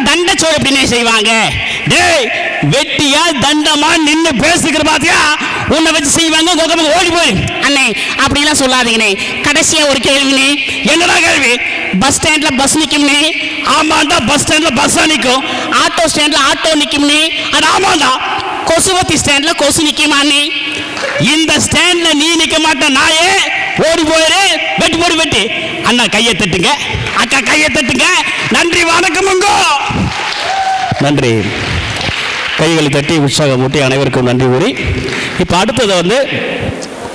தண்டச்சோறு எப்படின்னே செய்வாங்க. டேய் வெட்டியா தண்டமா நின்று பேசுகிற பாத்தியா உன்னை வச்சு செய்வாங்க. ஓடி போய் அண்ணே அப்படிலாம் சொல்லாதீங்கண்ணே. கடைசியா ஒரு கேள்வினே. என்னடா கேள்வி? பஸ் ஸ்டாண்ட்ல பஸ் நிக்கும்னே. ஆமாண்டா, பஸ் ஸ்டாண்ட்ல பஸ் நிக்கும். ஆட்டோ ஸ்டாண்ட்ல ஆட்டோ நிக்கும்னே. அது ஆமாண்டா. கொசுவத்தி ஸ்டாண்ட்ல கொசு நிக்குமாண்ணே. இந்த ஸ்டாண்ட்ல நீ நிக்க மாட்ட நாயே. ஓடி போயிரு. வெட்டி போடு வெட்டி. அண்ணா கையை தட்டுங்க, அக்கா கையை தட்டுங்க. நன்றி வணக்கமுங்கோ. நன்றி. கைகளை தட்டி உற்சாகம் ஊட்டி அனைவருக்கும் நன்றி கூறி இப்போ அடுத்ததை வந்து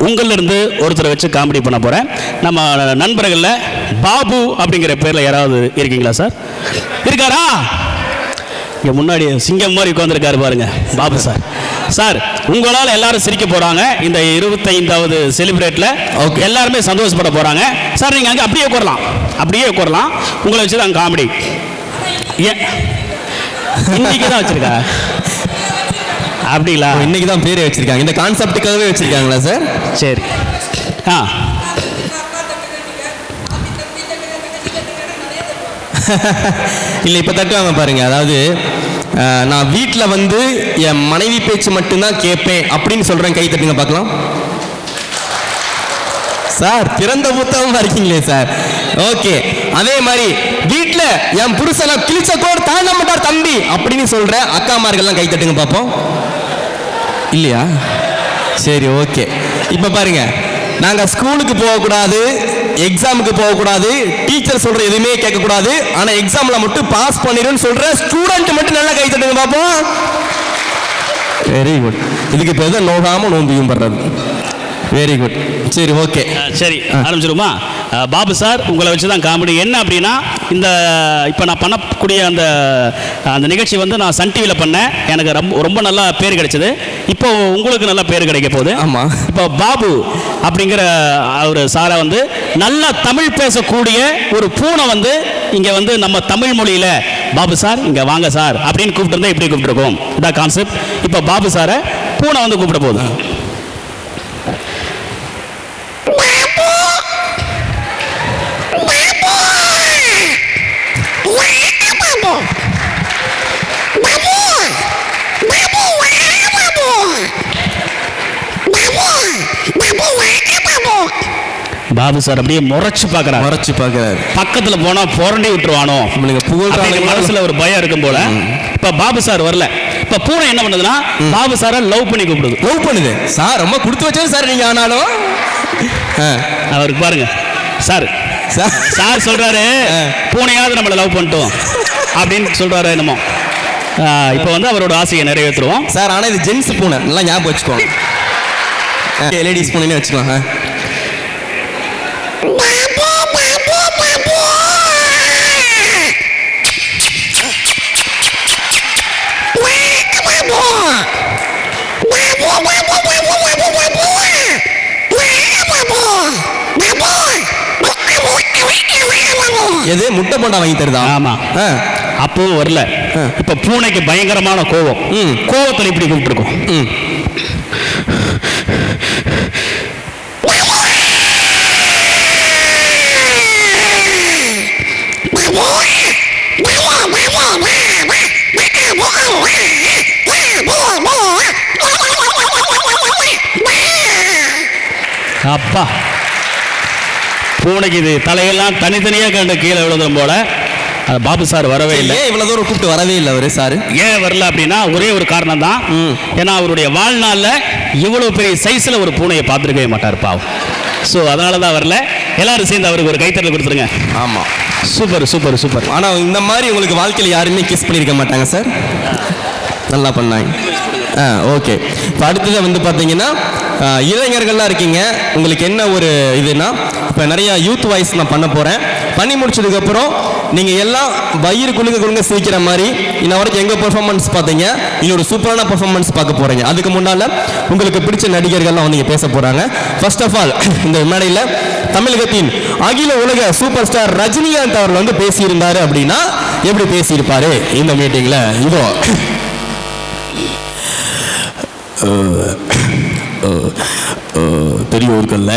உங்களிலிருந்து ஒருத்தரை வச்சு காமெடி பண்ண போகிறேன். நம்ம நண்பர்களில் பாபு அப்படிங்கிற பேரில் யாராவது இருக்கீங்களா சார்? இருக்காரா? இங்கே முன்னாடி சிங்கம் மாதிரி உட்காந்துருக்காரு பாருங்க, பாபு சார். சார் உங்களால் எல்லாரும் சிரிக்க போகிறாங்க. இந்த 25வது செலிப்ரேட்டில் எல்லாருமே சந்தோஷப்பட போகிறாங்க. சார் நீங்கள் அங்கே அப்படியே உட்காரலாம். உங்களை வச்சு தான் காமெடி. ஏன் இன்னைக்கு தான் வச்சிருக்கா? அப்படிங்களா? இன்னைக்கு தான் பேரே வச்சிருக்காங்க. இந்த கான்செப்டுக்காகவே வச்சிருக்காங்களா சார்? சரி. இல்லை இப்போ தட்டுவாங்க பாருங்க. அதாவது நான் வீட்டில் வந்து என் மனைவி பேச்சு மட்டும்தான் கேட்பேன் அப்படின்னு சொல்கிறேன். கை தட்டுங்க பார்க்கலாம். சார் திறந்த புத்தகமா இருக்கீங்களே சார். ஓகே. அதே மாதிரி வீட்டில் என் புருஷனை கிழிச்ச கோடு தாண்ட மாட்டார் தம்பி அப்படின்னு சொல்ற அக்காமார்கள்லாம் கை தட்டுங்க பார்ப்போம். இல்லையா? சரி, ஓகே. இப்போ பாருங்க, நாங்கள் ஸ்கூலுக்கு போகக்கூடாது, எக்ஸாமுக்கு போகக்கூடாது, டீச்சர் சொல்ற எதுவுமே கேட்கக்கூடாது, ஆனால் எக்ஸாமில் மட்டும் பாஸ் பண்ணிடுன்னு சொல்ற ஸ்டூடெண்ட் மட்டும் நல்லா கை தட்டுங்க பார்ப்போம். Very good. இதுக்கு பேர் தான் நோகாமல் நோம்பியும் படுறது. Very good. சரி, ஓகே. சரி, ஆரம்பிச்சிருமா? பாபு சார் உங்களை வச்சு தான் காமெடி. என்ன அப்படின்னா, இந்த இப்போ நான் பண்ணக்கூடிய அந்த நிகழ்ச்சி வந்து நான் சன் டிவியில் பண்ணேன். எனக்கு ரொம்ப நல்லா பேர் கிடைச்சது. இப்போ உங்களுக்கு நல்ல பேர் கிடைக்க போகுது. ஆமாம். இப்போ பாபு அப்படிங்கிற ஒரு சாரை வந்து நல்லா தமிழ் பேசக்கூடிய ஒரு பூனை வந்து இங்கே வந்து நம்ம தமிழ் மொழியில் பாபு சார் இங்கே வாங்க சார் அப்படின்னு கூப்பிட்டு இப்படி கூப்பிட்டுருக்கோம். இதான் கான்செப்ட். இப்போ பாபு சாரை பூனை வந்து கூப்பிட போகுது. பாபு சார் அப்படியே முறைச்சு பார்க்கறாரு. பக்கத்துல போனா புரண்டி விட்டுருவானோ மனசுல ஒரு பயம் இருக்கும் போல. இப்ப பாபு சார் வரல. இப்ப பூனை என்ன பண்ணுதுன்னா பாபு சாரை லவ் பண்ணி கூப்பிடுது. லவ் பண்ணுது சார். ரொம்ப கொடுத்து வச்சது சார் நீங்க. ஆனாலும் அவருக்கு பாருங்க சார் சொல்றாரு பூனையாவது நம்மளை லவ் பண்ணிட்டோம் அப்படின்னு சொல்றாரு என்னமோ. இப்போ வந்து அவரோட ஆசையை நிறைவேற்றுவோம் சார். ஆனால் இது ஜென்ஸ் பூனை, நல்லா ஞாபகம் வச்சுக்கோங்க. லேடிஸ் பூனைன்னு வச்சுக்கோங்க. எது முட்டை போண்டா வாங்கி தருதா? ஆமா. அப்பவும் வரல. இப்ப பூனைக்கு பயங்கரமான கோபம். கோபத்தில் இப்படி கூப்பிட்டுருக்கோம். அப்பா பூனைக்கு இது தலையெல்லாம் தனித்தனியாக கண்டு கீழே விழுதும் போல. பாபு சார் வரவே இல்லை. இவ்வளவு தூரம் கூப்பிட்டு வரவே இல்லை அவரு சார். ஏன் வரல அப்படின்னா ஒரே ஒரு காரணம் தான். ஏன்னா அவருடைய வாழ்நாளில் இவ்வளவு பெரிய சைஸ்ல ஒரு பூனையை பார்த்துருக்கவே மாட்டார் பாவம். ஸோ அதனால தான் வரல. எல்லாரும் சேர்ந்து அவருக்கு ஒரு கைத்தட்டல் கொடுத்துருங்க. ஆமாம், சூப்பர் சூப்பர் சூப்பர். ஆனால் இந்த மாதிரி உங்களுக்கு வாழ்க்கையில் யாருமே கிஸ் பண்ணியிருக்க மாட்டாங்க சார். நல்லா பண்ணாங்க. ஓகே. இப்போ அடுத்தது வந்து பார்த்தீங்கன்னா இளைஞர்கள்லாம் இருக்கீங்க. உங்களுக்கு என்ன ஒரு இதுனா, இப்போ நிறையா யூத் வாய்ஸ் நான் பண்ண போகிறேன். பண்ணி முடிச்சதுக்கப்புறம் நீங்கள் எல்லாம் வயிறு குழுங்க சிரிக்கிற மாதிரி இன்ன வரைக்கும் எங்கள் பெர்ஃபார்மன்ஸ் பார்த்தீங்க, இன்னொரு சூப்பரான பெர்ஃபார்மன்ஸ் பார்க்க போகிறீங்க. அதுக்கு முன்னால் உங்களுக்கு பிடிச்ச நடிகர்கள்லாம் வந்து பேச போகிறாங்க. ஃபர்ஸ்ட் ஆஃப் ஆல் இந்த மேடையில் தமிழகத்தின் அகில உலக சூப்பர் ஸ்டார் ரஜினிகாந்த் அவர்கள் வந்து பேசியிருந்தாரு அப்படின்னா எப்படி பேசியிருப்பாரு இந்த மீட்டிங்கில்? இதோ பெரியோர்கள்ல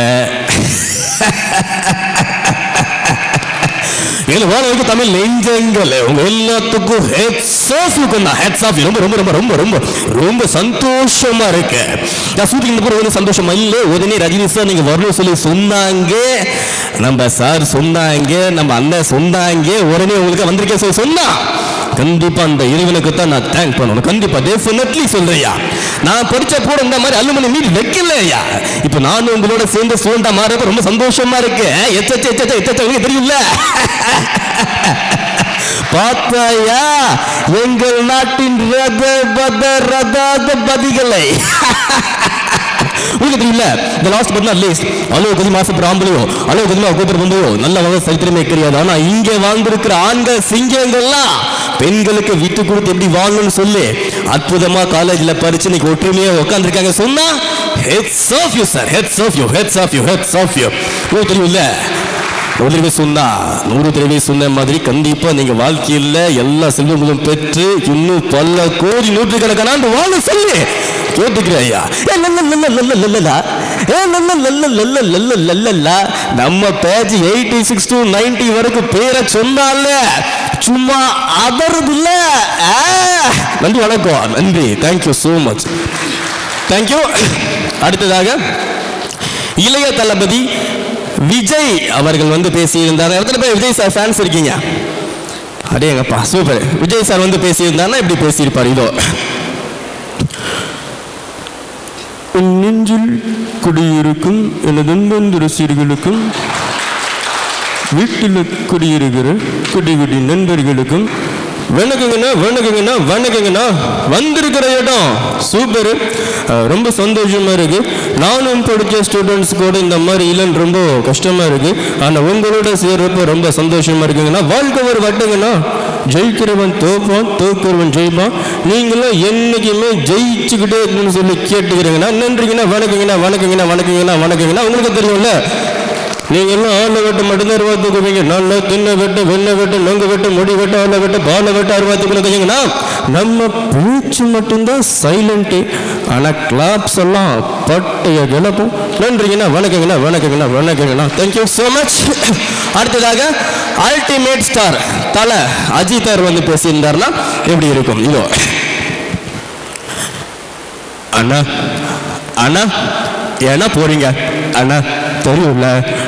இதுல வாழ வைக்க தமிழ் நெஞ்சங்கள் உங்க எல்லாத்துக்கும் ஹெட்ஸ் ஆஃப் ரொம்ப ரொம்ப ரொம்ப ரொம்ப ரொம்ப ரொம்ப சந்தோஷமா இருக்கு. நான் ஷூட்டிங் போற சந்தோஷமா இல்லை. உடனே ரஜினி சார் நீங்க வரணும் சொல்லி சொன்னாங்க, நம்ம சார் சொன்னாங்க, நம்ம அண்ணன் சொன்னாங்க, உடனே உங்களுக்கு வந்திருக்கேன் சொல்லி சொன்னா கண்டிப்பா அந்த இறைவனுக்கு தான் நான் தேங்க் பண்ணணும். கண்டிப்பா டெஃபினெட்லி சொல்றியா, நான் படிச்ச கூட இந்த மாதிரி அலுமினியம் மீட் வைக்கலையா. இப்ப நானும் உங்களோட சேர்ந்து ஸ்டூடெண்டா மாறப்ப ரொம்ப சந்தோஷமா இருக்கு. தெரியல பார்த்தாயா எங்கள் நாட்டின் ரத பதிகளை உங்களுக்கு தெரியல. இந்த லாஸ்ட் பட் நாட் லீஸ்ட் அளவு கொஞ்சம் மாசம் ஆம்பளையோ அளவு கொஞ்சமா கூப்பிட்டு வந்தோ நல்ல வகை சரித்திரமே கிடையாது. ஆனா இங்க வாழ்ந்திருக்கிற ஆண்கள் சிங்கங்கள்லாம் பெண்களுக்கு விட்டு கொடுத்து எப்படி வாழணும்னு சொல்லி அற்புதமா காலேஜ்ல படிச்சு இன்னைக்கு ஒற்றுமையா உட்காந்துருக்காங்க. சொன்னா hats off you sir, hats off you, hats off you, hats off you. உங்களுக்கு தெரியல, ஒரு தடவை சொன்னா 100 தடவை சொன்ன மாதிரி கண்டிப்பா நீங்க வாழ்க்கையில் எல்லா செல்வங்களும் பெற்று இன்னும் பல கோடி நூற்றுக்கணக்கான ஆண்டு வாழ சொல்லி கேட்டுக்கிறையா. நம்ம பேஜ் 86 to 90 வரைக்கும் பேரை சொன்னால சும்மா அதறது இல்ல. நன்றி, வணக்கம், நன்றி, தேங்க்யூ சோ மச், தேங்க்யூ. அடுத்ததாக இளைய தளபதி விஜய் அவர்கள் வந்து பேசியிருந்தார். எத்தனை பேர் விஜய் சார் ஃபேன்ஸ் இருக்கீங்க? அடேங்கப்பா சூப்பர். விஜய் சார் வந்து பேசியிருந்தாருன்னா எப்படி பேசியிருப்பார்? இதோ நெஞ்சில் குடியிருக்கும் எனது ரசிகர்களுக்கும் வீட்டில் குடியிருக்கிற குடி நண்பர்களுக்கும் வணக்கங்கண்ணா, வணக்கங்கண்ணா, வணக்கங்கண்ணா. வந்திருக்கிற இடம் சூப்பரு, ரொம்ப சந்தோஷமா இருக்கு. நானும் படித்த ஸ்டூடெண்ட்ஸ் கூட இந்த மாதிரி இல்லைன்னு ரொம்ப கஷ்டமா இருக்கு. ஆனால் உங்களோட சேர்றப்ப ரொம்ப சந்தோஷமா இருக்குங்கண்ணா. வாழ்க்கை ஒரு வட்டங்கண்ணா, ஜெயிக்கிறவன் தோப்பான், தோக்கிறவன் ஜெயிப்பான். நீங்களும் என்னைக்குமே ஜெயிச்சுக்கிட்டே இருக்குன்னு சொல்லி கேட்டுக்கிறீங்கண்ணா. நன்றிங்கண்ணா, வணக்கங்கண்ணா, வணக்கங்கண்ணா, வணக்கங்கண்ணா, வணக்கங்கண்ணா. உங்களுக்கு தெரியும்ல, நீங்க எல்லாம் ஆளை வெட்ட மட்டும்தான் அருவாத்துக்குவீங்க. நல்ல தின்ன வெட்ட, வெண்ணெய் வெட்ட, நொங்கு வெட்ட, முடி வெட்ட, ஆளை வெட்ட, பாலை வெட்ட அருவாத்துக்குள்ளீங்கன்னா நம்ம பேச்சு மட்டும்தான் சைலண்ட்டு. ஆனா கிளாப்ஸ் எல்லாம் பட்டைய கிளப்பும். நன்றிங்கண்ணா, வணக்கங்கண்ணா, வணக்கங்கண்ணா, வணக்கங்கண்ணா, தேங்க்யூ ஸோ மச். அடுத்ததாக ultimate star Thala Ajith sir வந்து பேசியிருந்தாருன்னா எப்படி இருக்கும்? இதோ அண்ணா, அண்ணா ஏன்னா போறீங்க அண்ணா, தெரியும்ல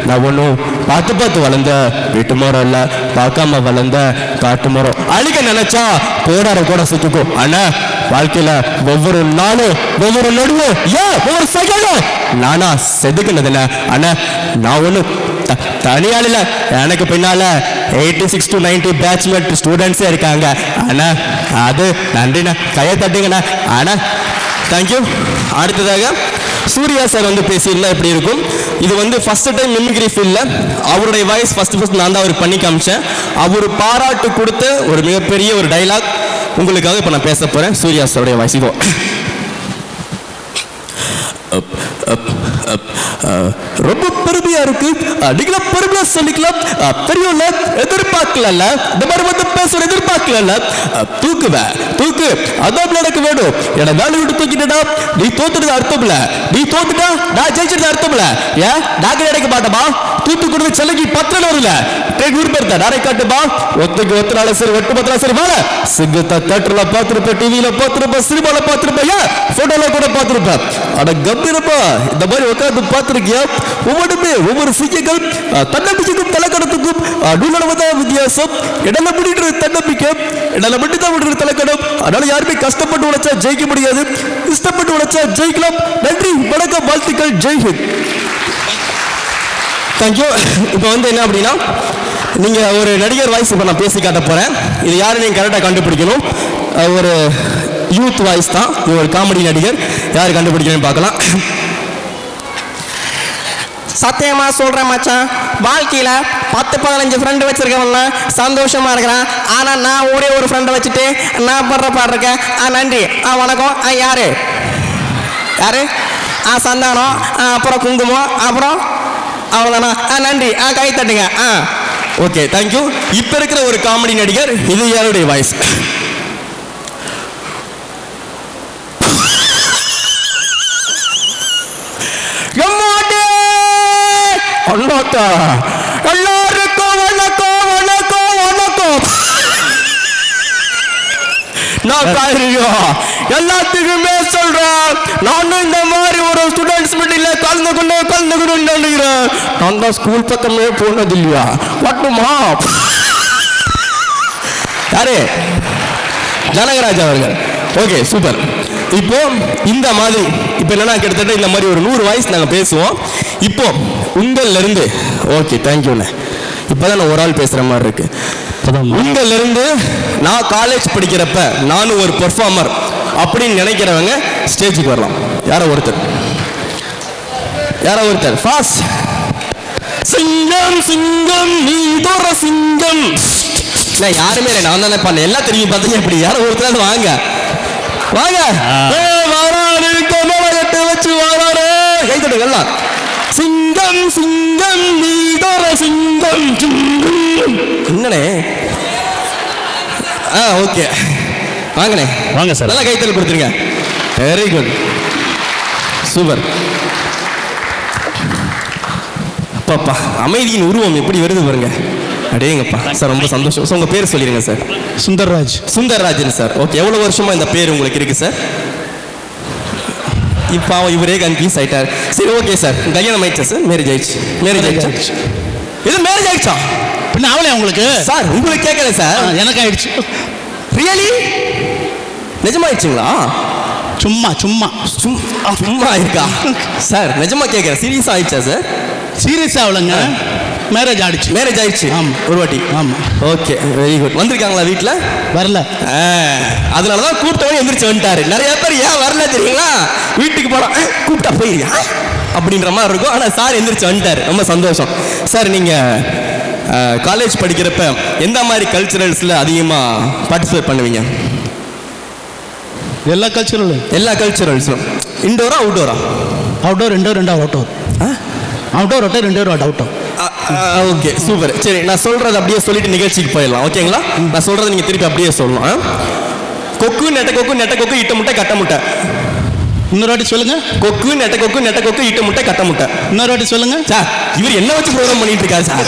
நான் ஒன்றும் பார்த்து வளர்ந்த வீட்டு மரம் இல்லை, பார்க்காம வளர்ந்த காட்டு மரம். அழிக்க நினைச்சா போராட கூட சுத்துக்கும். ஆனா வாழ்க்கையில ஒவ்வொரு நாளும் ஒவ்வொரு நடுவும் ஒவ்வொரு செகண்டும் நானா செதுக்குனதில்ல. ஆனா நான் ஒண்ணு தனியாள் இல்ல, எனக்கு பின்னால 86 to 90 பேட்ச்மெட் ஸ்டூடெண்ட்ஸே இருக்காங்க. ஆனா அது நன்றிண்ணா, கையை தட்டுங்கண்ணா. ஆனா தேங்க்யூ. அடுத்ததாக சூர்யா சார் வந்து பேசியிருந்தா எப்படி இருக்கும்? இது வந்து ஃபர்ஸ்ட் டைம் மிமிக்ரி ஃபீல்ட்ல அவருடைய வாய்ஸ் ஃபர்ஸ்ட் நான் தான் அவருக்கு பண்ணி காமிச்சேன். அவர் பாராட்டு கொடுத்த ஒரு மிகப்பெரிய ஒரு டைலாக் உங்களுக்காக இப்போ நான் பேச போறேன். சூர்யா சாருடைய வாய்ஸ் இதோ. ரொம்ப பெருமையா இருக்கு, நீங்களா பெருமையா சொல்லிக்கலாம். பெரியவங்க எதிர்பார்க்கல, இந்த மாதிரி வந்து பேசுற எதிர்பார்க்கல. தூக்கு அதான் எனக்கு வேணும். என்ன வேலை விட்டு தூக்கிட்டா நீ தோத்துட்டு அர்த்தம் இல்ல, நீ தோத்துட்டா நான் ஜெயிச்சிட்டு அர்த்தம் இல்ல. ஏன் நாங்க நினைக்க மாட்டோமா? தூத்து கொடுத்து செலகி பத்திரம் வருல ஊர்பெருத்த நாரை காட்டுமா, ஒத்துக்கு ஒத்தனால சரி, ஒட்டு பத்திரா சரி, வாழ சிங்கத்தை தேட்டர்ல பார்த்திருப்ப, டிவியில பார்த்திருப்ப, சினிமால பார்த்திருப்ப, போட்டோல கூட பார்த்திருப்பேன். ஆனா கம்பீரப்பா இந்த மாதிரி உட்காந்து பார்த்திருக்கியா? ஒவ்வொருமே ஒவ்வொரு சிங்கங்கள் தன்னம்பிக்கைக்கும் தலைக்கணத்துக்கும் நூலகதான் வித்தியாசம். இடல முடிட்டு தன்னம்பிக்கை, இடல மட்டும் தான் விடுற தலைக்கணம். அதனால யாருமே கஷ்டப்பட்டு உழைச்சா ஜெயிக்க முடியாது, இஷ்டப்பட்டு உழைச்சா ஜெயிக்கலாம். நன்றி, வணக்கம், வாழ்த்துக்கள், ஜெய்ஹிந்த். தேங்க்யூ. இப்போ வந்து என்ன அப்படின்னா, நீங்க ஒரு நடிகர் வாய்ஸ் இப்போ நான் பேசி காட்ட போறேன். இது யாரு நீங்க கரெக்டாக கண்டுபிடிக்கணும். ஒரு யூத் வாய்ஸ் தான், ஒரு காமெடி நடிகர். யாரு கண்டுபிடிக்கணும்னு பார்க்கலாம். சத்தியமா சொல்றேன் மச்சான், வாழ்க்கையில 10-15 ஃப்ரெண்டு வச்சிருக்கவன்ல சந்தோஷமா இருக்கிறான். ஆனா நான் ஒரே ஒரு ஃப்ரெண்டை வச்சுட்டு நான் படுற பாடுறேன். நன்றி, வணக்கம். யாரு யாரு? சந்தானம், அப்புறம் குங்குமம், அப்புறம் அவ்வளோதானா? நன்றி, கை தட்டுங்க. Okay, thank you. இப்ப இருக்கிற ஒரு காமெடி நடிகர், இது யாருடைய வாய்ஸ்? எல்லாருக்கும் வணக்கம், வணக்கம். நான் எல்லாத்துக்குமே சொல்றேன். நானும் இந்த மாதிரி ஒரு ஸ்டூடெண்ட்ஸ் மீட்டிங்ல கலந்துக்கணும்னு நினைக்கிறேன். நான் தான் ஸ்கூல் பக்கமே போனது இல்லையா? மட்டுமா யாரு? ஜனகராஜ் அவர்கள். Okay, super. இப்போ இந்த மாதிரி இப்போ என்னன்னா கிட்டத்தட்ட இந்த மாதிரி ஒரு 100 வாய்ஸ் நாங்கள் பேசுவோம். இப்போ உங்கள்ல இருந்து ஓகே, தேங்க்யூண்ணே. இப்போதான் நான் ஒரு ஆள் பேசுற மாதிரி இருக்கு. உங்கள்ல இருந்து நான் காலேஜ் படிக்கிறப்ப நானும் ஒரு பெர்ஃபார்மர் அப்படின்னு நினைக்கிறவங்க ஸ்டேஜுக்கு வரலாம். யாரோ ஒருத்தர் ஃபாஸ்ட். சிங்கம் சிங்கம் நீ தோற சிங்கம். யாருமே இல்லை, நான் தானே பண்ணேன். எல்லாம் திரும்பி பார்த்தீங்க. எப்படி யாரோ ஒருத்தர் வாங்க வச்சு வாராரு. கைத்தட்டு எல்லாம். சிங்கம் சிங்கம் நீ தோற சிங்கம். என்னண்ணே? ஓகே, வாங்கண்ணே, வாங்க சார். நல்லா கைத்தல் கொடுத்துருங்க. Very good, super. அப்பாப்பா, அமைதியின் உருவம் எப்படி வருது பாருங்க. அடேங்கப்பா சார், ரொம்ப சந்தோஷம். சார், உங்க பேர் சொல்லிடுங்க சார். சுந்தர்ராஜன் சார். ஓகே, எவ்வளவு வருஷமா இந்த பேர் உங்களுக்கு இருக்கு சார்? இப்போ இவரே கன்ஃபியூஸ் ஆயிட்டார். சரி, ஓகே சார். கல்யாணம் ஆயிடுச்சா சார்? மேரேஜ் ஆயிடுச்சு. இது மேரேஜ் ஆயிடுச்சா? பின்ன அவளே உங்களுக்கு சார்? உங்களுக்கு கேட்கல சார், எனக்கு ஆயிடுச்சு. ரியலி? நிஜமாயிடுச்சுங்களா? சும்மா இருக்கா சார்? நிஜமா கேட்கறேன். சீரியஸா ஆயிடுச்சா சார்? சீரியஸா அவளுங்க மேரேஜ் ஆயிடுச்சு. ஆமா, ஒரு வாட்டி. ஆமா, ஓகே, வெரி குட். வந்திருக்காங்களா வீட்டில்? வரல. அதனாலதான் கூப்பிட்டவங்க எந்திரிச்சு வந்துட்டாரு. நிறைய பேர் ஏன் வரல தெரியுங்களா? வீட்டுக்கு போனா கூப்பிட்டா போயிருக்கா அப்படின்ற மாதிரி இருக்கும். ஆனா சார் எந்திரிச்சு வந்துட்டாரு. ரொம்ப சந்தோஷம். சார், நீங்க காலேஜ் படிக்கிறப்ப எந்த மாதிரி கல்ச்சுரல்ஸ்ல அதிகமா பார்ட்டிசிபேட் பண்ணுவீங்க? எல்லா கல்ச்சுரல்ஸும். இண்டோரா அவுட்டோரா? அவுட்டோர். Okay, super. சரி, நான் சொல்றது அப்படியே சொல்லிட்டு நிகழ்ச்சிக்கு போயிடலாம். ஓகேங்களா? நான் சொல்றது நீங்க திருப்பி அப்படியே சொல்லலாம். கொக்கு நெட்ட கொக்கு இட்ட முட்டை கட்ட முட்டை. இன்னொரு வாட்டி சொல்லுங்க. கொக்கு நெட்ட கொக்கு இட்ட முட்டை கட்ட முட்டை. இன்னொரு வாட்டி சொல்லுங்க. சார், இவர் என்ன வச்சு ப்ரோக்ராம் பண்ணிட்டு இருக்காரு சார்?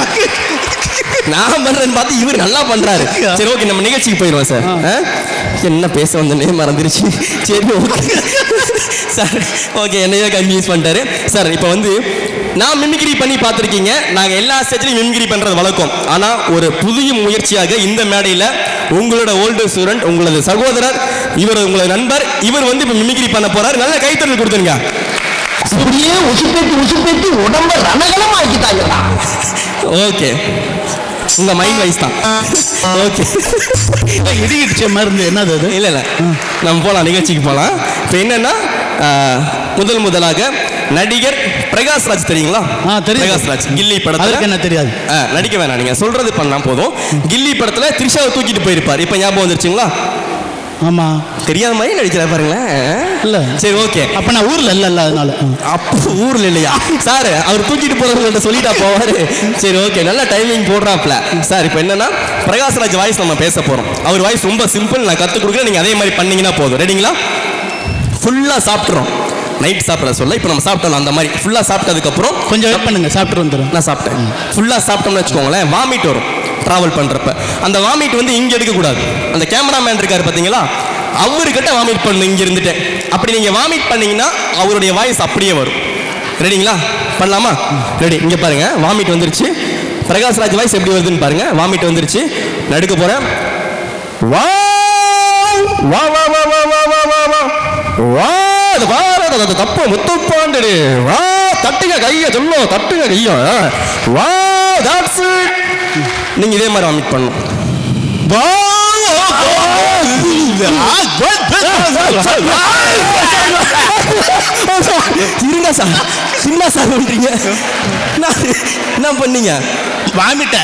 நான் பண்றேன்னு பார்த்து இவர் நல்லா பண்றாரு. சரி, ஓகே, நம்ம நிகழ்ச்சிக்கு போயிடுவோம் சார். என்ன பேச வந்தனே மறந்துருச்சு. சரி, ஓகே சார். ஓகே, என்னையே கன்ஃபியூஸ் பண்ணிட்டாரு சார். இப்போ நான் மிமிக்ரி பண்ணி பார்த்துருக்கீங்க. நாங்கள் எல்லா ஸ்டேஜ்லையும் மிமிக்ரி பண்ணுறது வழக்கம். ஆனால் ஒரு புதிய முயற்சியாக இந்த மேடையில் உங்களோட ஓல்டு ஸ்டூடெண்ட், உங்களது சகோதரர், இவர் உங்களோட நண்பர், இவர் இப்போ மிமிக்ரி பண்ண போறாரு. நல்ல கைத்தறல் கொடுத்துருங்க. அப்படியே உசுப்பேத்தி உடம்ப ரணகலம் ஆக்கிட்டாங்களா? ஓகே, உங்க மைண்ட் வைஸ் தான். ஓகே, இடிக்கிடுச்ச மருந்து என்னது அது? இல்லை நம்ம போகலாம், நிகழ்ச்சிக்கு போகலாம். இப்போ என்னன்னா, முதலாக நடிகர் பிரகாஷ்ராஜ் தெரியுங்களா? பிரகாஷ்ராஜ் கில்லி படத்துல. என்ன தெரியாது, நடிக்க வேணாம், நீங்க சொல்றது பண்ணா போதும். கில்லி படத்துல த்ரிஷாவை தூக்கிட்டு போயிருப்பார். இப்ப ஞாபகம் வந்துருச்சுங்களா? ஆமா, தெரியாத மாதிரி நடிக்கிற பாருங்களேன். இல்ல, சரி, ஓகே. அப்ப நான் ஊர்ல இல்ல, அதனால. அப்போ ஊர்ல இல்லையா சார்? அவர் தூக்கிட்டு போறவங்கள்ட்ட சொல்லிட்டா போவாரு. சரி, ஓகே, நல்ல டைமிங் போடுறாப்ல சார். இப்போ என்னன்னா, பிரகாஷ்ராஜ் வாய்ஸ் நம்ம பேச போறோம். அவர் வாய்ஸ் ரொம்ப சிம்பிள், நான் கத்துக் கொடுக்குறேன். நீங்க அதே மாதிரி பண்ணீங்கன்னா போதும். ரெடிங்களா? ஃபுல்லா சாப்பிட்றோம். நைட் சாப்பிட்ற சொல்ல இப்போ நம்ம சாப்பிட்டோம். அந்த மாதிரி ஃபுல்லாக சாப்பிட்டதுக்கப்புறம் கொஞ்சம் வெயிட் பண்ணுங்க, சாப்பிட்டு வந்துடும். நான் சாப்பிட்டேன். ஃபுல்லாக சாப்பிட்டோம்னு வச்சுக்கோங்களேன், வாமிட் வரும் ட்ராவல் பண்ணுறப்ப. அந்த வாமிட் இங்கே எடுக்கக்கூடாது. அந்த கேமராமேன் இருக்காரு பார்த்தீங்களா, அவர்கிட்ட வாமிட் பண்ணு இங்கே இருந்துட்டேன். அப்படி நீங்கள் வாமிட் பண்ணீங்கன்னா அவருடைய வாய்ஸ் அப்படியே வரும். ரெடிங்களா? பண்ணலாமா? ரெடி. இங்கே பாருங்க, வாமிட் வந்துருச்சு. பிரகாஷ்ராஜ் வாய்ஸ் எப்படி வருதுன்னு பாருங்க. வாமிட் வந்துருச்சு, நடுக்க போகிறேன். வா வா வா வா வா வா வா வா வா வா தப்பு முத்துப்பாண்டு வா, தட்டுங்க கைய சொல்லும், தட்டுங்க கைய வா. That's it. நீங்க இதே மாதிரி வாமிட் பண்ணணும். வா இருங்க சார், சின்ன சார் பண்றீங்க. என்ன பண்ணீங்க? வாமிட்ட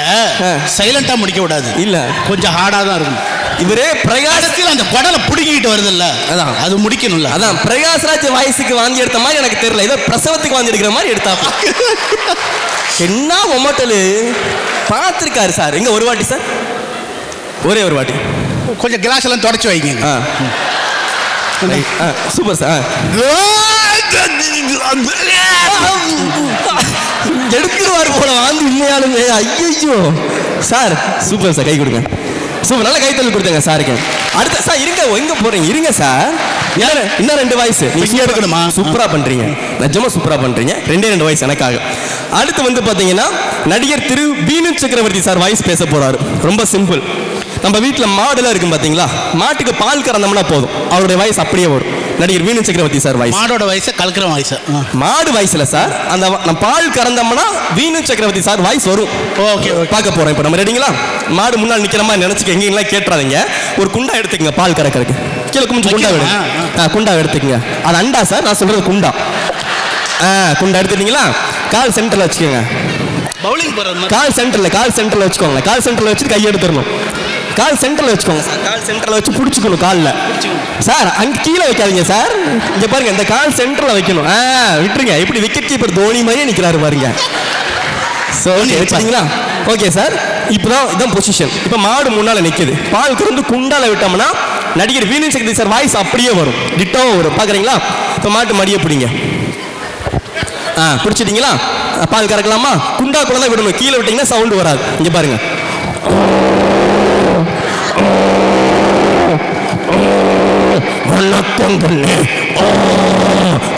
சைலண்டா முடிக்க விடாது, இல்ல கொஞ்சம் ஹார்டா தான் இருக்கும். இவரே பிரகாசத்தில் அந்த குடலை பிடிக்கிட்டு வருது இல்ல, அதான் அது முடிக்கணும்ல. அதான் பிரகாஷ்ராஜ் வாய்ஸுக்கு வாங்கி எடுத்த மாதிரி எனக்கு தெரியல, ஏதோ பிரசவத்துக்கு வாங்கி எடுக்கிற மாதிரி எடுத்தாப்பா. என்ன ஒமட்டலு பார்த்துருக்காரு சார். எங்க ஒரு வாட்டி சார், ஒரே ஒரு வாட்டி கொஞ்சம் கிளாஸ் எல்லாம் தொடச்சு வைங்க. Super sir. எடுத்துருவாரு போல வாந்தி உண்மையாலுமே. ஐயோ சார், சூப்பர் சார், கை கொடுங்க. சூப்பர், நல்ல கைத்தல் கொடுத்துங்க சாருக்கு. அடுத்த சார் இருங்க, எங்க போறீங்க? இருங்க சார், இன்னும் 2 வாய்ஸ் நீங்க எடுக்கணுமா? சூப்பரா பண்றீங்க, நிஜமா சூப்பரா பண்றீங்க. 2 வாய்ஸ் எனக்காக. அடுத்து வந்து பாத்தீங்கன்னா நடிகர் திரு வீணு சக்கரவர்த்தி சார் வாய்ஸ் பேச போறாரு. ரொம்ப சிம்பிள். நம்ம வீட்டில் மாடுலாம் இருக்கும் பாத்தீங்களா, மாட்டுக்கு பால் கறந்தோம்னா போதும், அவருடைய வாய்ஸ் அப்படியே வரும். நடிகர் வீணு சக்கரவர்த்தி சார் வாய்ஸ். மாடோட வயசு கலக்கிற வாய்ஸ். மாடு வாய்ஸ்ல சார் அந்த நம்ம பால் கறந்தோம்னா வீணு சக்கரவர்த்தி சார் வாய்ஸ் வரும். ஓகே, பார்க்க போறோம். இப்போ நம்ம ரெடிங்களா? மாடு முன்னாள் நிக்கிற மாதிரி நினைச்சுக்க, எங்கெல்லாம் கேட்டுறாதீங்க. ஒரு குண்டா எடுத்துக்கங்க பால் கறக்கிறதுக்கு. கீழே கொஞ்சம் குண்டா விடுங்க. குண்டா எடுத்துக்கங்க. அது அண்டா சார், நான் சொல்றது குண்டா. குண்டா எடுத்துட்டீங்களா? கால் சென்டர்ல வச்சுக்கோங்க. பவுலிங் போறது கால் சென்டர்ல வச்சுக்கோங்க. கால் சென்டர்ல வச்சு கை எடுத்துடணும். கால் சென்டர்ல வச்சுக்கோங்க சார். கால் சென்டர்ல வச்சு பிடிச்சிக்கணும் காலில் சார். அங்க கீழே வைக்காதீங்க சார். இங்க பாருங்க, இந்த கால் சென்டர்ல வைக்கணும். விட்டுருங்க. இப்படி விக்கெட் கீப்பர் தோனி மாதிரியே நிக்கிறாரு பாருங்க. வச்சுட்டீங்களா? Okay sir. இப்பதான் இதான் பொசிஷன். இப்ப மாடு முன்னால நிக்குது. பால் கறந்து குண்டால விட்டோம்னா நடிகர் வீணு சக்கரவர்த்தி சார் வாய்ஸ் அப்படியே வரும், டிட்டோவும் வரும். பாக்குறீங்களா? இப்ப மாட்டு மடியை பிடிங்க. பிடிச்சிட்டீங்களா? பால் கறக்கலாமா? குண்டா கூட தான் விடணும், கீழே விட்டீங்கன்னா சவுண்ட் வராது. இங்க பாருங்க. வணக்கம்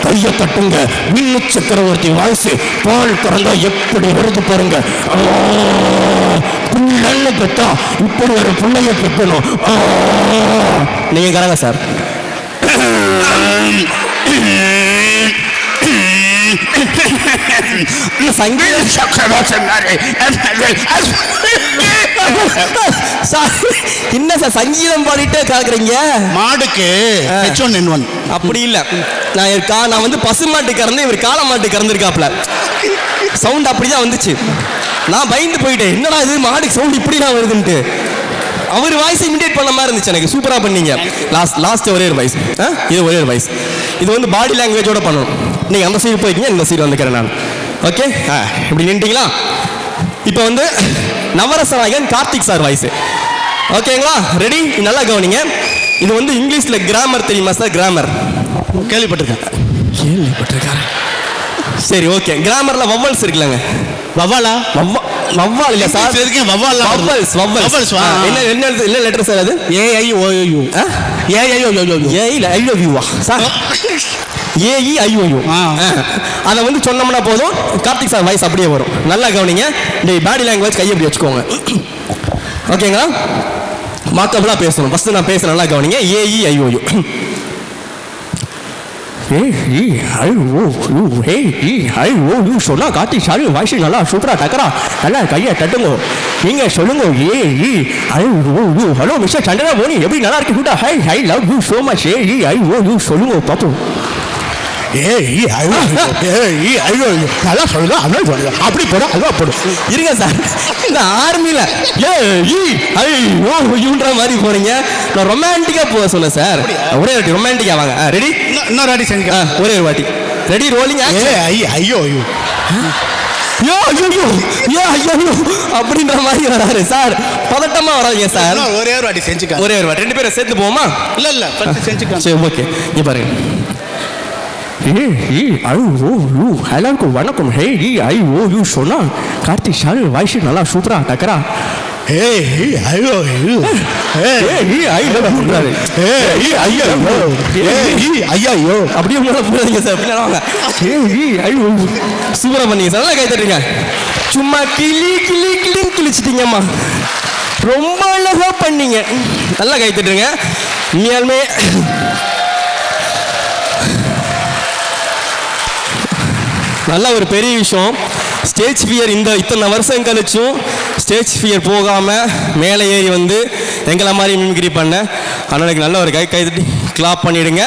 கையை தட்டுங்க. வீணு சக்கரவர்த்தி வாய்ஸ் பால் கறந்தா எப்படி வருது பாருங்க. புள்ளன்னு பெத்தா இப்படி ஒரு புள்ளைய பெற்றணும். நீங்க கறங்க சார். என்ன சார் சங்கீதம் பாடிட்டே காக்குறீங்க? மாடுக்கு H1N1 அப்படி இல்ல. நான் வந்து பசு மாட்டு கறந்து, இவர் காளை மாட்டு கறந்துருக்காப்ல. சவுண்ட் அப்படிதான் வந்துச்சு. நான் பயந்து போயிட்டேன், என்னடா இது மாடுக்கு சவுண்ட் இப்படிதான் வருதுன்ட்டு. அவர் வாய்ஸ் இமிடேட் பண்ண மாதிரி இருந்துச்சு எனக்கு. சூப்பரா பண்ணீங்க. லாஸ்ட் ஒரே ஒரு வாய்ஸ். இது ஒரே ஒரு வாய்ஸ். இது வந்து பாடி லாங்குவேஜோட பண்ணணும். நீங்க அந்த சைடு போய்க்கீங்க, இந்த சைடு வந்துக்கிறேன் நான். ஓகே, இப்படி நின்றுட்டீங்களா? இப்போ வந்து நவரச நாயகன் கார்த்திக் சார் வாய்ஸ். ஓகேங்களா? ரெடி? நல்லா கவனிங்க. இது வந்து இங்கிலீஷ்ல கிராமர் தெரியுமா சார்? கிராமர் கேள்விப்பட்டிருக்காரு. சரி, ஓகே. கிராமர்ல வவ்வல்ஸ் இருக்குல்லங்க. வவ்வாலா? வவ்வால் இல்ல சார். வவ்வல்ஸ். என்ன லெட்டர் சார் அது? AIOU. Sir AEIOU. அதை வந்து சொன்னோம்னா போதும், கார்த்திக் சார் வாய்ஸ் அப்படியே வரும். நல்லா கவனிங்க. பாடி லாங்குவேஜ் கையை அப்படி வச்சுக்கோங்க. ஓகேங்களா? மாக்கபுலா பேசணும். ஃபர்ஸ்ட் நான் பேசுறேன், நல்லா கவனிங்க. AEIOU. சொன்னா கார்த்திக் சார் வாய்ஸ் நல்லா சூப்பரா டக்கரா. நல்லா கையை தட்டுங்க. நீங்க சொல்லுங்க. ஹலோ மிஸ்டர் சந்திரா போனி, எப்படி நல்லா இருக்கு? I love you so much. சொல்லுங்க பாப்போம். நல்லா சொல்லுங்க. அப்படி போட அல்வா போடும். இருங்க சார், இந்த ஆர்மியில மாதிரி போறீங்க. நான் ரொமான்டிக்கா போக சொன்னேன் சார். ஒரே வாட்டி ரொமான்டிக்கா வாங்க. ரெடி? இன்னொரு வாட்டி செஞ்சு ஒரே ஒரு வாட்டி. ரெடி? ரோலிங். அப்படின்ற மாதிரி வராரு சார். பதட்டமா வராதுங்க சார். ஒரே ஒரு வாட்டி செஞ்சுக்க. ஒரே ஒரு வாட்டி. 2 பேரும் சேர்த்து போவோமா? இல்ல செஞ்சுக்க. சரி, ஓகே. இங்க பாருங்க. எல்லாருக்கும் வணக்கம். சொன்னா கார்த்திக் சார் வாய்ஸ் நல்லா சூப்பரா டக்கரா. அப்படியே சூப்பரா பண்ணீங்க சார். நல்லா கை தட்டுங்க. சும்மா கிளின்னு கிழிச்சிட்டீங்கம்மா. ரொம்ப அழகா பண்ணீங்க. நல்லா கை தட்டுங்க. உண்மையாலுமே நல்ல ஒரு பெரிய விஷயம். ஸ்டேஜ் ஃபியர் இத்தனை வருஷம் கழிச்சும் ஸ்டேஜ் ஃபியர் போகாமல் மேலே ஏறி வந்து எங்களை மாதிரி மிமிக்ரி பண்ண அண்ணனுக்கு நல்ல ஒரு கை தட்டி கிளாப் பண்ணிவிடுங்க.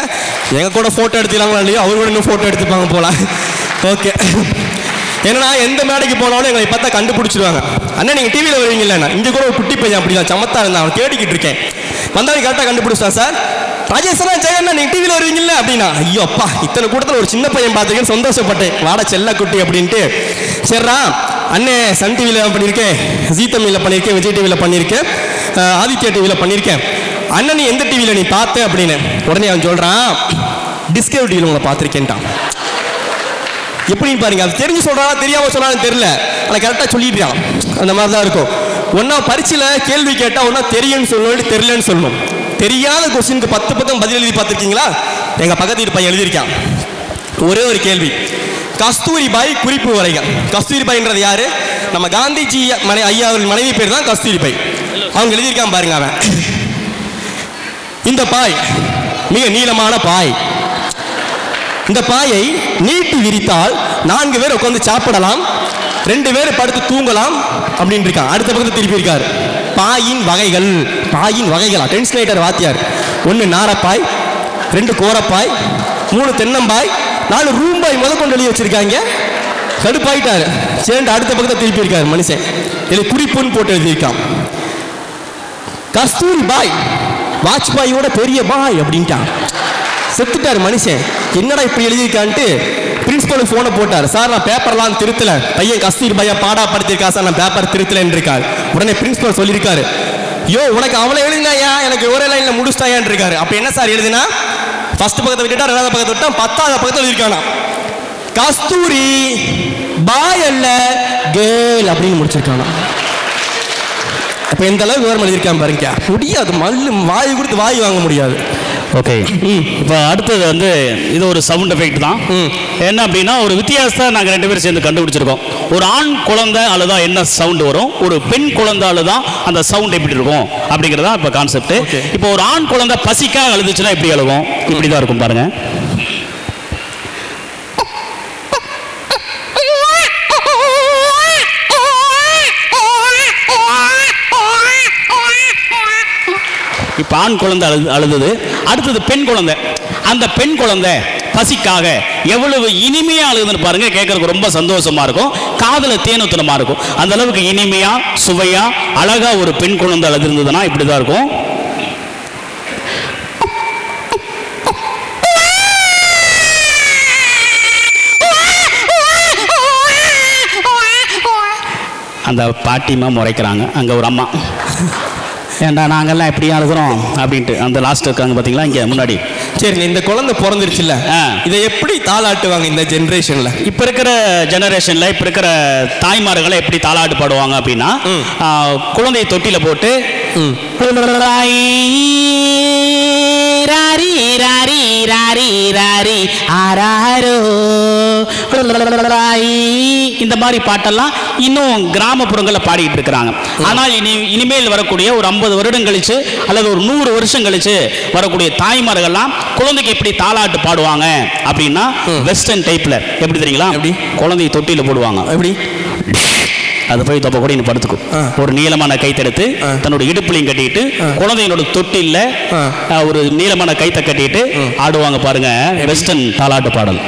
எங்கள் கூட ஃபோட்டோ எடுத்துக்கலாங்களா இல்லையோ, அவர் கூட இன்னும் ஃபோட்டோ எடுத்துப்பாங்க போகலாம். ஓகே. ஏன்னா எந்த மேடைக்கு போனாலும் எங்களை பார்த்தா கண்டுபிடிச்சிடுவாங்க. அண்ணா நீங்கள் டிவியில் வருவீங்களா? இங்கே கூட ஒரு குட்டி பையன் அப்படி தான் சமத்தா இருந்தான். அவன் தேடிக்கிட்டு இருக்கேன். வந்தாலும் கரெக்டாக கண்டுபிடிச்சான் சார். ராஜேஸ்வரா ஜெயண்ணா நீங்கள் டிவியில் வருவீங்களா அப்படின்னா, ஐயோ அப்பா இத்தனை கூட்டத்தில் ஒரு சின்ன பையன் பார்த்துருக்கேன்னு சந்தோஷப்பட்டேன். வாட செல்ல குட்டி அப்படின்ட்டு. சரிடா அண்ணே, சன் டிவியில் பண்ணியிருக்கேன், ஜீ தமிழில் பண்ணியிருக்கேன், விஜய் டிவியில் பண்ணியிருக்கேன், ஆதித்யா டிவியில் பண்ணியிருக்கேன். அண்ணன் நீ எந்த டிவியில் நீ பார்த்த அப்படின்னு. உடனே அவன் சொல்கிறான், டிஸ்கவரி டிவியில் உங்களை பார்த்துருக்கேன்ட்டான். எப்படின்னு பாருங்க. அது தெரிஞ்சு சொல்கிறானா தெரியாமல் சொன்னாலும் தெரியல, ஆனால் கரெக்டாக சொல்லிடுறான். அந்த மாதிரி தான் இருக்கும். ஒன்னா பரீட்சையில கேள்வி கேட்டா ஒன்னா தெரியும்னு சொல்லணும், தெரியலன்னு சொல்லணும். தெரியாத கொஸ்டினுக்கு 10 பக்கம் பதில் எழுதி பார்த்துருக்கீங்களா? எங்க பக்கத்து வீட்டு பையன் எழுதியிருக்கான். ஒரே ஒரு கேள்வி, கஸ்தூரிபாய் குறிப்பு வரைக. கஸ்தூரிபாய்ன்றது யாரு? நம்ம காந்திஜி ஐயா அவர்கள் மனைவி பேர் தான் கஸ்தூரிபாய். அவங்க எழுதியிருக்கான் பாருங்க. அவன் இந்த பாய் மிக நீளமான பாய். இந்த பாயை நீட்டி விரித்தால் 4 பேர் உட்காந்து சாப்பிடலாம், 2 பேர் படுத்து தூங்கலாம் அப்படின்னு இருக்கான். அடுத்த பக்கத்தில் திருப்பி இருக்காரு. பாயின் வகைகள், பாயின் வகைகளா? டென்ஷன் ஆயிட்டார் வாத்தியார். 1 நாரப்பாய், 2 கோரப்பாய், 3 தென்னம்பாய், 4 ரூம்பாய் முதற்கொண்டு எழுதி வச்சிருக்காங்க. கடுப்பாயிட்டாரு. சேர்ந்து அடுத்த பக்கத்தை திருப்பி இருக்காரு மனுஷன். இதில் குறிப்புன்னு போட்டு எழுதியிருக்கான். கஸ்தூரி பாய் வாஜ்பாயோட பெரிய பாய் அப்படின்ட்டான். செத்துட்டார் மனுஷன். என்னடா இப்படி எழுதியிருக்கான்ட்டு பிரின்சிபலுக்கு ஃபோனை போட்டார். சார் நான் பேப்பர்லாம் திருத்தல, பையன் கஸ்தூரி பாயா பாடா படுத்திருக்கா சார், நான் பேப்பர் திருத்தலன்னு இருக்காரு. உடனே பிரின்சிபல் சொல்லியிருக்காரு, யோ உனக்கு அவளை எழுதினாயா, எனக்கு ஒரே லைன்ல முடிச்சிட்டாயான்னு இருக்காரு. அப்ப என்ன சார் எழுதினா? ஃபர்ஸ்ட் பக்கத்தை விட்டுட்டா, 2வது பக்கத்தை விட்டா, 10வது பக்கத்தில் எழுதியிருக்கானா கஸ்தூரி பாய் அல்ல கேர்ள் அப்படின்னு முடிச்சிருக்கானா. அப்ப எந்த அளவுக்கு விவரம் எழுதியிருக்கான் பாருங்க. முடியாது, மல்லு வாய் கொடுத்து வாய் வாங்க முடியாது. ஓகே, இப்போ அடுத்தது வந்து இது ஒரு சவுண்ட் எஃபெக்ட் தான். என்ன அப்படின்னா ஒரு வித்தியாசத்தை நாங்கள் 2 பேரும் சேர்ந்து கண்டுபிடிச்சிருக்கோம். ஒரு ஆண் குழந்தை அழுதா என்ன சவுண்ட் வரும், ஒரு பெண் குழந்தை அழுதா அந்த சவுண்ட் எப்படி இருக்கும் அப்படிங்கிறதா இப்போ கான்செப்ட். இப்போ ஒரு ஆண் குழந்தை பசிக்காக அழுதுச்சுன்னா எப்படி அழுவோம்? இப்படி தான் இருக்கும் பாருங்க. இப்போ ஆண் குழந்தை அழுது. அடுத்தது பெண் குழந்தை. அந்த பெண் குழந்தை பசிக்காக எவ்வளவு இனிமையா அழுதுன்னு பாருங்க. கேட்கறதுக்கு ரொம்ப சந்தோஷமா இருக்கும், காதல தேனூத்தனமா இருக்கும். அந்த அளவுக்கு இனிமையா சுவையா அழகா ஒரு பெண் குழந்தை அழுதுருந்ததுன்னா இப்படிதான் இருக்கும். அந்த பாட்டிமா முறைக்கிறாங்க. அங்க ஒரு அம்மா, ஏண்டா நாங்கெல்லாம் எப்படி அழுகிறோம் அப்படின்ட்டு. அந்த லாஸ்ட் இருக்காங்க பார்த்தீங்களா இங்கே முன்னாடி. சரி, இந்த குழந்தை பிறந்துருச்சுல்ல, இதை எப்படி தாளாட்டுவாங்க இந்த ஜென்ரேஷன்ல? இப்போ இருக்கிற ஜெனரேஷன்ல இப்போ இருக்கிற தாய்மார்களை எப்படி தாளாட்டு பாடுவாங்க அப்படின்னா, குழந்தையை தொட்டில போட்டு ராரி ராரி ராரி ராரி ஆராரோ இந்த மாதிரி பாட்டெல்லாம் இன்னும் கிராமப்புறங்களில் பாடிட்டு இருக்கிறாங்க. ஆனால் இனிமேல் வரக்கூடிய ஒரு 50 வருடம் கழிச்சு அல்லது ஒரு 100 வருஷம் கழிச்சு வரக்கூடிய தாய்மார்கள்லாம் குழந்தைக்கு எப்படி தாளாட்டு பாடுவாங்க அப்படின்னா வெஸ்டர்ன் டைப்ல. எப்படி தெரியுங்களா? எப்படி குழந்தையை தொட்டில போடுவாங்க. எப்படி அது போய் தொப்ப கூட படுத்துக்கும். ஒரு நீளமான கைத்தெடுத்து தன்னோட இடுப்புலையும் கட்டிட்டு குழந்தையோட தொட்டில ஒரு நீளமான கைத்தை கட்டிட்டு ஆடுவாங்க பாருங்க. வெஸ்டர்ன் தாலாட்டு பாடல்.